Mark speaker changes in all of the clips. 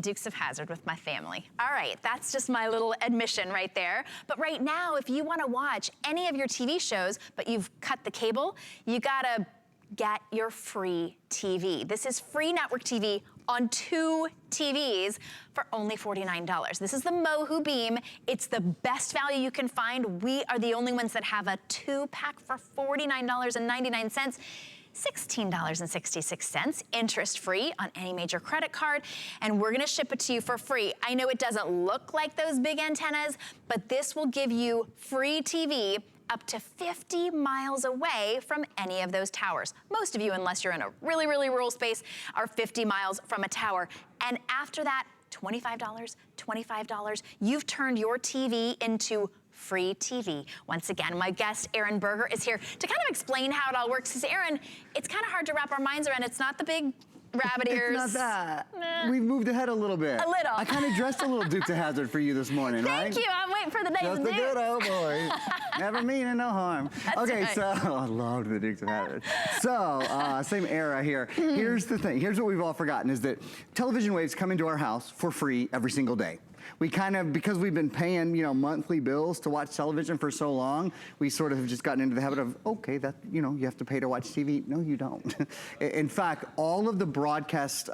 Speaker 1: Dukes of Hazzard with my family. All right, that's just my little admission right there. But right now, if you want to watch any of your TV shows, but you've cut the cable, you gotta get your free TV. This is free network TV on 2 TVs for only $49. This is the Mohu Beam. It's the best value you can find. We are the only ones that have a 2-pack for $49.99. $16.66, interest-free on any major credit card, and we're gonna ship it to you for free. I know it doesn't look like those big antennas, but this will give you free TV up to 50 miles away from any of those towers. Most of you, unless you're in a really, really rural space, are 50 miles from a tower. And after that, $25, you've turned your TV into free TV. Once again, my guest, Aaron Berger, is here to kind of explain how it all works. Because Aaron, it's kind of hard to wrap our minds around. It's not the big rabbit ears.
Speaker 2: It's not that.
Speaker 1: Nah.
Speaker 2: We've moved ahead a little bit.
Speaker 1: A little.
Speaker 2: I kind of dressed a little Dukes of Hazzard for you this morning, right?
Speaker 1: Thank you. I'm waiting for the day.
Speaker 2: Just a good old boy. Never meaning no harm.
Speaker 1: That's
Speaker 2: okay,
Speaker 1: right.
Speaker 2: so I loved the Dukes of Hazzard. So same era here. Here's the thing. Here's what we've all forgotten is that television waves come into our house for free every single day. We kind of, because we've been paying, you know, monthly bills to watch television for so long, we sort of have just gotten into the habit of, okay, that, you know, you have to pay to watch TV. No, you don't. In fact, all of the broadcast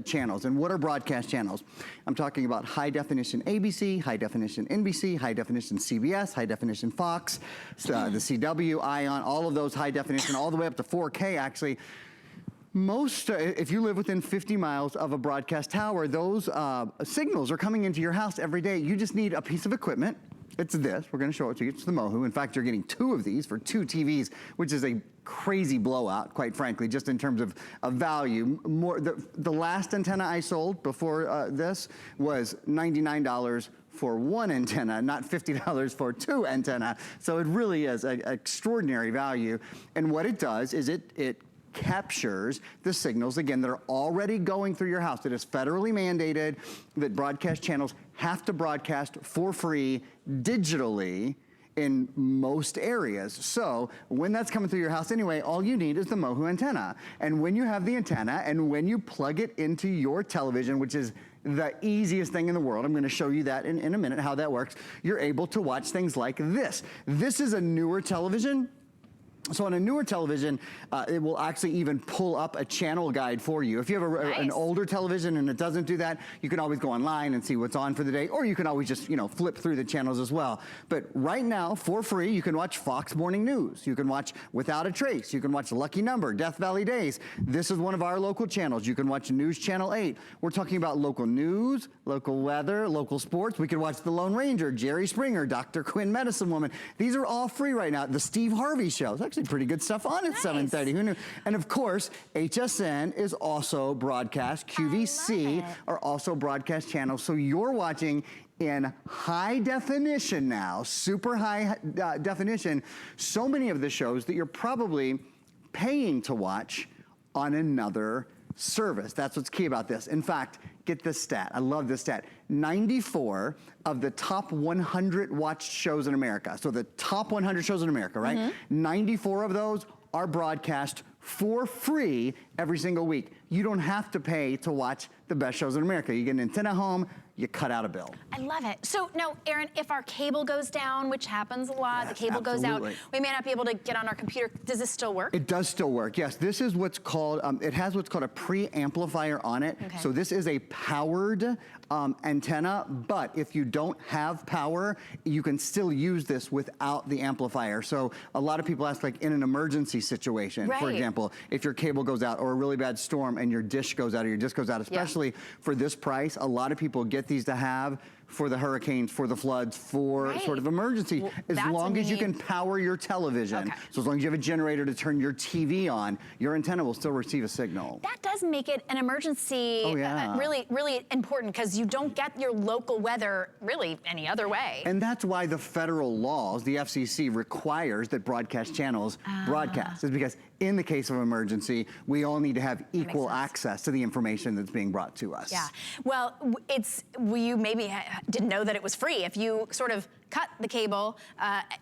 Speaker 2: channels, and what are broadcast channels? I'm talking about high definition ABC, high definition NBC, high definition CBS, high definition Fox, the CW, ION, all of those high definition, all the way up to 4K actually. Most, if you live within 50 miles of a broadcast tower, those signals are coming into your house every day. You just need a piece of equipment. It's this, we're gonna show it to you, it's the Mohu. In fact, you're getting 2 of these for 2 TVs, which is a crazy blowout, quite frankly, just in terms of value. The last antenna I sold before this was $99 for 1 antenna, not $50 for 2 antenna. So it really is an extraordinary value. And what it does is it captures the signals, again, that are already going through your house. It is federally mandated that broadcast channels have to broadcast for free digitally in most areas. So when that's coming through your house anyway, all you need is the Mohu antenna. And when you have the antenna and when you plug it into your television, which is the easiest thing in the world, I'm gonna show you that in a minute, how that works, you're able to watch things like this. This is a newer television. So on a newer television, it will actually even pull up a channel guide for you. If you have an older television and it doesn't do that, you can always go online and see what's on for the day, or you can always just, you know, flip through the channels as well. But right now, for free, you can watch Fox Morning News. You can watch Without a Trace. You can watch Lucky Number, Death Valley Days. This is one of our local channels. You can watch News Channel 8. We're talking about local news, local weather, local sports. We can watch The Lone Ranger, Jerry Springer, Dr. Quinn, Medicine Woman. These are all free right now. The Steve Harvey Show. It's actually pretty good stuff on at 7:30. Who knew? And of course, HSN is also broadcast. QVC are also broadcast channels. So you're watching in high definition now, super high definition, so many of the shows that you're probably paying to watch on another service. That's what's key about this. In fact, get this stat. I love this stat. 94 of the top 100 watched shows in America. So the top 100 shows in America, right? 94 of those are broadcast for free every single week. You don't have to pay to watch the best shows in America. You get an antenna home, you cut out a bill.
Speaker 1: I love it. So now, Aaron, if our cable goes down, which happens a lot, the cable goes out, we may not be able to get on our computer. Does this still work?
Speaker 2: It does still work, yes. This is what's called, it has what's called a preamplifier on it. Okay. So this is a powered antenna, but if you don't have power, you can still use this without the amplifier. So a lot of people ask, like in an emergency situation, for example, if your cable goes out or a really bad storm and your dish goes out or your disc goes out, especially for this price, a lot of people get these to have for the hurricanes, for the floods, for sort of emergency, well, as long as you can power your television. So as long as you have a generator to turn your TV on, your antenna will still receive a signal. That
Speaker 1: does make it an emergency really, really important, because you don't get your local weather really any other way.
Speaker 2: And that's why the federal laws, the FCC requires that broadcast channels broadcast, is because in the case of emergency, we all need to have equal access to the information that's being brought to us.
Speaker 1: Yeah, well, you maybe didn't know that it was free. If you sort of cut the cable,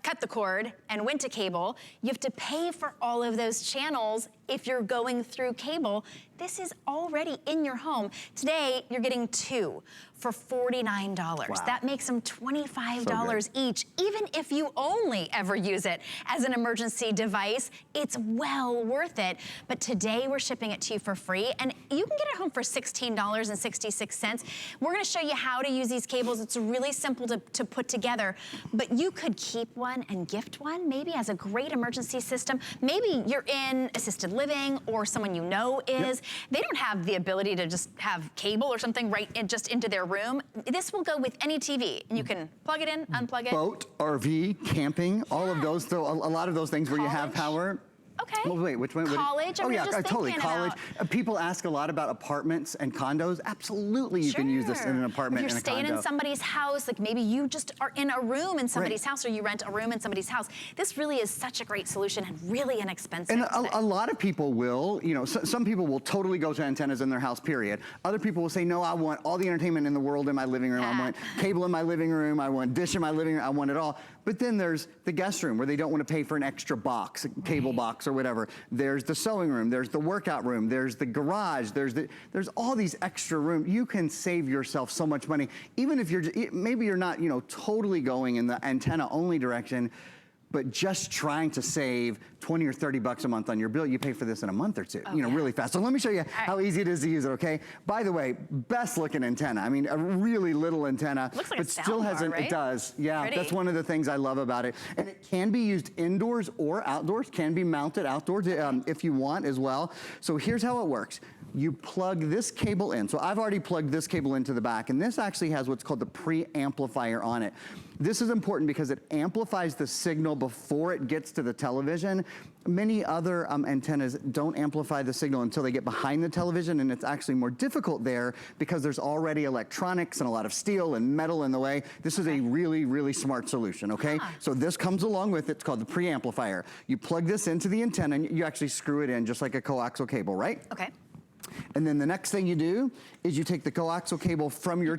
Speaker 1: cut the cord, and went to cable. You have to pay for all of those channels if you're going through cable. This is already in your home. Today, you're getting 2 for $49.
Speaker 2: Wow.
Speaker 1: That makes them $25 each. Even if you only ever use it as an emergency device, it's well worth it. But today, we're shipping it to you for free, and you can get it home for $16.66. We're gonna show you how to use these cables. It's really simple to put together, but you could keep one and gift one, maybe as a great emergency system. Maybe you're in assisted living or someone you know is. They don't have the ability to just have cable or something right just into their room. This will go with any TV, and you can plug it in, unplug it.
Speaker 2: Boat, RV, camping, all of those, so a lot of those things where you have power.
Speaker 1: Okay.
Speaker 2: Well, wait, which one?
Speaker 1: College.
Speaker 2: Oh yeah,
Speaker 1: just
Speaker 2: totally. College.
Speaker 1: about.
Speaker 2: People ask a lot about apartments and condos. Absolutely, you can use this in an apartment
Speaker 1: and a condo. If you're staying in somebody's house, like maybe you just are in a room in somebody's house, or you rent a room in somebody's house. This really is such a great solution and really inexpensive.
Speaker 2: And a lot of people will, you know, some people will totally go to antennas in their house, period. Other people will say, no, I want all the entertainment in the world in my living room. I want cable in my living room. I want dish in my living room. I want it all. But then there's the guest room where they don't want to pay for an extra box, a cable box or whatever. There's the sewing room, there's the workout room, there's the garage, there's all these extra rooms. You can save yourself so much money, even if maybe you're not, you know, totally going in the antenna only direction, but just trying to save 20 or 30 bucks a month on your bill. You pay for this in a month or two, you know, really fast. So let me show you how easy it is to use it, okay? By the way, best looking antenna. I mean, a really little antenna.
Speaker 1: Looks like
Speaker 2: but
Speaker 1: a
Speaker 2: still
Speaker 1: sound
Speaker 2: has
Speaker 1: bar, right?
Speaker 2: It does, yeah.
Speaker 1: Pretty.
Speaker 2: That's one of the things I love about it. And it can be used indoors or outdoors, can be mounted outdoors if you want as well. So here's how it works. You plug this cable in. So I've already plugged this cable into the back, and this actually has what's called the preamplifier on it. This is important because it amplifies the signal before it gets to the television. Many other antennas don't amplify the signal until they get behind the television, and it's actually more difficult there because there's already electronics and a lot of steel and metal in the way. This is a really, really smart solution, okay? So this comes along with it. It's called the preamplifier. You plug this into the antenna, and you actually screw it in just like a coaxial cable, right?
Speaker 1: Okay.
Speaker 2: And then the next thing you do is you take the coaxial cable from your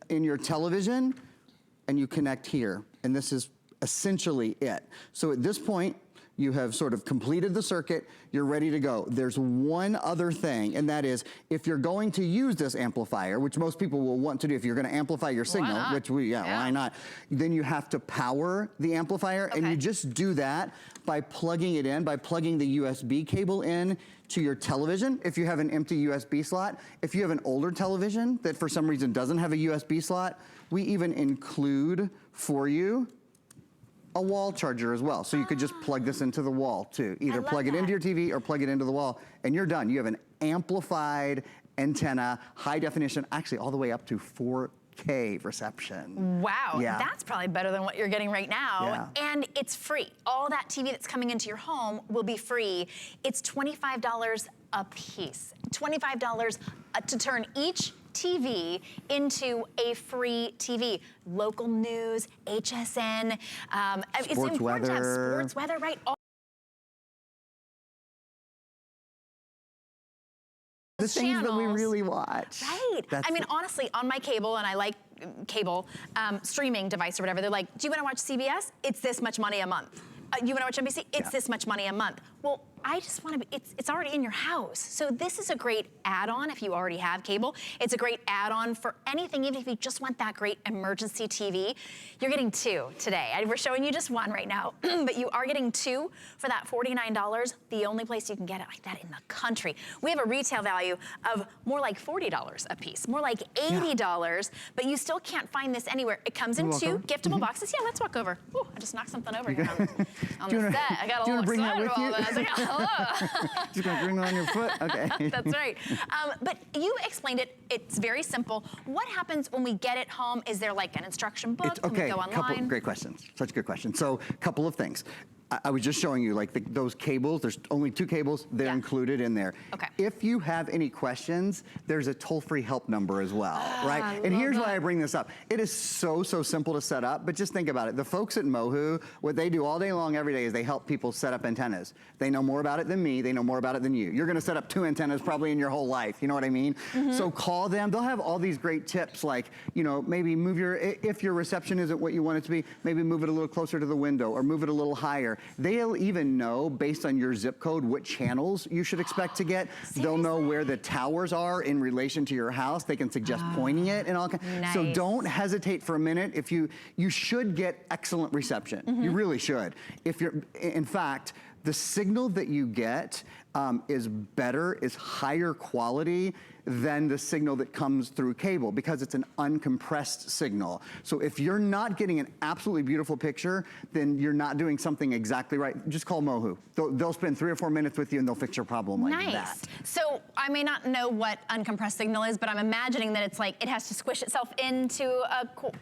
Speaker 2: in your television, and you connect here. And this is essentially it. So at this point, you have sort of completed the circuit, you're ready to go. There's one other thing, and that is, if you're going to use this amplifier, which most people will want to do if you're gonna amplify your signal, which why not? Then you have to power the amplifier, and you just do that by plugging it in, by plugging the USB cable in to your television, if you have an empty USB slot. If you have an older television that for some reason doesn't have a USB slot, we even include for you a wall charger as well. So you could just plug this into the wall too. Either plug it into your TV or plug it into the wall, and you're done. You have an amplified antenna, high definition, actually all the way up to 4K reception.
Speaker 1: Wow, that's probably better than what you're getting right now. And it's free. All that TV that's coming into your home will be free. It's $25 a piece. $25 to turn each TV into a free TV. Local news, HSN, it's important to have sports weather, right?
Speaker 2: The things that we really watch.
Speaker 1: Right. I mean, honestly, on my cable, and I like cable streaming device or whatever, they're like, do you want to watch CBS? It's this much money a month. You want to watch NBC? It's this much money a month. Well, I just want to be, it's already in your house. So this is a great add-on if you already have cable. It's a great add-on for anything, even if you just want that great emergency TV. You're getting 2 today. We're showing you just 1 right now, but you are getting 2 for that $49, the only place you can get it like that in the country. We have a retail value of more like $40 a piece, more like $80, but you still can't find this anywhere. It comes in 2 giftable boxes. Yeah, let's walk over. Ooh, I just knocked something over here on the set. I got a little excited about that. I was like, hello.
Speaker 2: Just gonna bring it on your foot? Okay.
Speaker 1: That's right. But you explained it. It's very simple. What happens when we get it home? Is there like an instruction book? Can we go online?
Speaker 2: Great questions. Such a good question. So, couple of things. I was just showing you like those cables. There's only 2 cables. They're included in there.
Speaker 1: Okay.
Speaker 2: If you have any questions, there's a toll-free help number as well, right? And here's why I bring this up. It is so simple to set up, but just think about it. The folks at Mohu, what they do all day long every day is they help people set up antennas. They know more about it than me. They know more about it than you. You're gonna set up 2 antennas probably in your whole life. You know what I mean? So call them. They'll have all these great tips like, you know, maybe move if your reception isn't what you want it to be, maybe move it a little closer to the window or move it a little higher. They'll even know based on your zip code what channels you should expect to get.
Speaker 1: Seriously?
Speaker 2: They'll know where the towers are in relation to your house. They can suggest pointing it and all kinds.
Speaker 1: Nice.
Speaker 2: So don't hesitate for a minute. If you should get excellent reception. You really should. In fact, the signal that you get is higher quality than the signal that comes through cable because it's an uncompressed signal. So if you're not getting an absolutely beautiful picture, then you're not doing something exactly right. Just call Mohu. They'll spend 3 or 4 minutes with you and they'll fix your problem like that.
Speaker 1: So I may not know what uncompressed signal is, but I'm imagining that it's like it has to squish itself into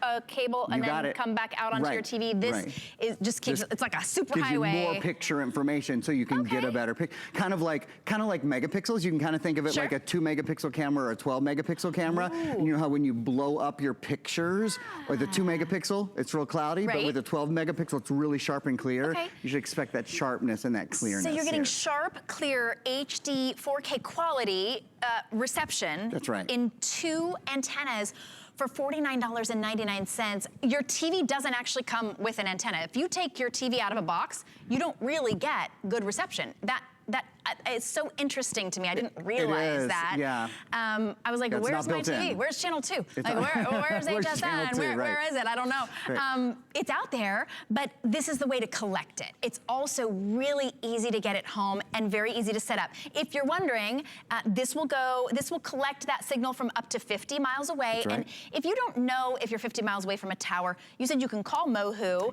Speaker 1: a cable and then come back out onto your TV. This is just keeps it's like a super highway.
Speaker 2: Gives you more picture information so you can get a better picture. Kind of like megapixels. You can kind of think of it like a 2 megapixel camera or a 12 megapixel camera. And you know how when you blow up your pictures with a 2 megapixel, it's real cloudy, but with a 12 megapixel, it's really sharp and clear. You should expect that sharpness and that clearness.
Speaker 1: So you're getting sharp, clear, HD, 4K quality reception in 2 antennas for $49.99. Your TV doesn't actually come with an antenna. If you take your TV out of a box, you don't really get good reception. That it's so interesting to me. I didn't realize that. I was like, where's my TV? Where's channel 2? Like, where's HSN? Where is it? I don't know. It's out there, but this is the way to collect it. It's also really easy to get it home and very easy to set up. If you're wondering, this will collect that signal from up to 50 miles away. And if you don't know if you're 50 miles away from a tower, you said you can call Mohu.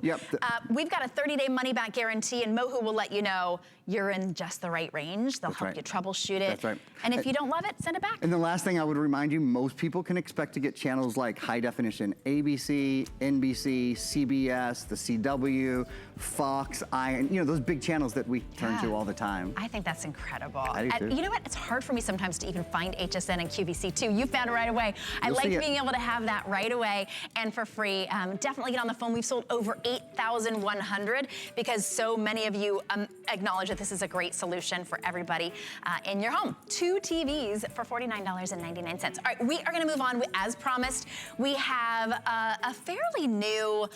Speaker 1: We've got a 30-day money-back guarantee, and Mohu will let you know you're in just the right range. They'll help you troubleshoot it. And if you don't love it, send it back.
Speaker 2: And the last thing I would remind you, most people can expect to get channels like high definition ABC, NBC, CBS, the CW, Fox, Iron, you know, those big channels that we turn to all the time.
Speaker 1: I think that's incredible.
Speaker 2: I do too.
Speaker 1: You know what? It's hard for me sometimes to even find HSN and QVC too. You found it right away. I like being able to have that right away and for free. Definitely get on the phone. We've sold over 8,100 because so many of you acknowledge that this is a great solution for everybody in your home. 2 TVs for $49.99. All right, we are gonna move on. As promised, we have a fairly new